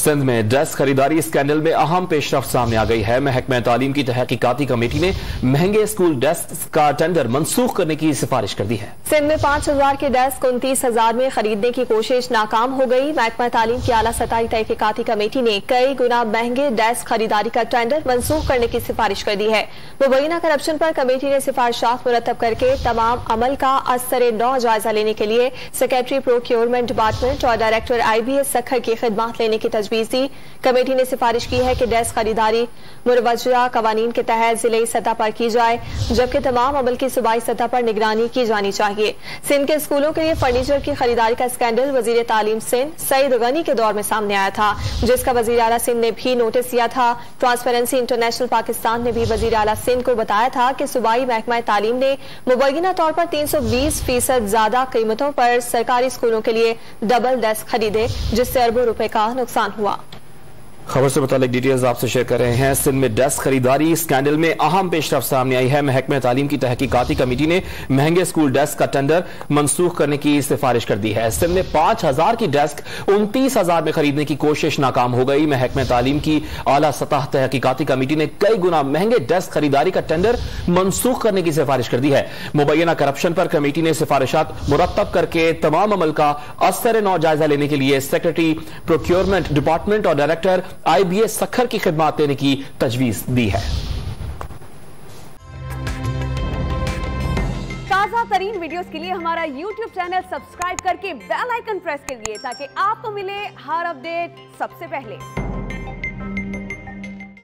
सिंध में ड्रेस खरीदारी स्कैंडल में अहम पेशरफ्त सामने आ गई है। महकमा तालीम की तहकीकाती कमेटी ने महंगे स्कूल डेस्क का टेंडर मंसूख करने की सिफारिश कर दी है। सिंध में 5000 के डेस्क 29,000 में खरीदने की कोशिश नाकाम हो गई। महकमा तालीम की आला सतही तहकीकाती कमेटी ने कई गुना महंगे डेस्क खरीदारी का टेंडर मंसूख करने की सिफारिश कर दी है। मुबैना करप्शन पर कमेटी ने सिफारिशात मुरतब करके तमाम अमल का असर नौ जायजा लेने के लिए सेक्रेटरी प्रोक्योरमेंट डिपार्टमेंट और डायरेक्टर IBS सखर की खिदमत लेने की तजवीज दी। कमेटी ने सिफारिश की है कि डेस्क खरीदारी मुरवजा कवानीन के तहत जिले सतह पर की जाए, जबकि तमाम अमल की सूबाई सतह पर निगरानी की जानी चाहिए। सिंध के स्कूलों के लिए फर्नीचर की खरीदारी का स्कैंडल वजीर तालीम सिंध सईद गनी के दौर में सामने आया था, जिसका वजीर आला सिंध ने भी नोटिस दिया था। ट्रांसपेरेंसी इंटरनेशनल पाकिस्तान ने भी वजीर आला सिंध को बताया था कि सूबाई महकमा तालीम ने मुबैना तौर पर 320% ज्यादा कीमतों पर सरकारी स्कूलों के लिए डबल डेस्क खरीदे, जिससे अरबों रुपए का नुकसान हुआ। खबर से मुतालिक डिटेल्स आपसे शेयर कर रहे हैं। सिंध में डेस्क खरीदारी स्कैंडल में अहम पेशरफ्त सामने आई है। महकमा तालीम की तहकीकाती कमेटी ने महंगे स्कूल डेस्क का टेंडर मंसूख करने की सिफारिश कर दी है। सिंध में 5000 की डेस्क 29,000 में खरीदने की कोशिश नाकाम हो गई। महकमा तालीम की आला सतह तहकीकाती कमेटी ने कई गुना महंगे डेस्क खरीदारी का टेंडर मंसूख करने की सिफारिश कर दी है। मुबैना करप्शन पर कमेटी ने सिफारिशात मुरतब करके तमाम अमल का असर नौ जायजा लेने के लिए सेक्रेटरी प्रोक्योरमेंट डिपार्टमेंट और डायरेक्टर IBS सखर की खिदमत देने की तजवीज दी है। ताजा तरीन वीडियोस के लिए हमारा YouTube चैनल सब्सक्राइब करके बेल आइकन प्रेस करिए ताकि आपको मिले हर अपडेट सबसे पहले।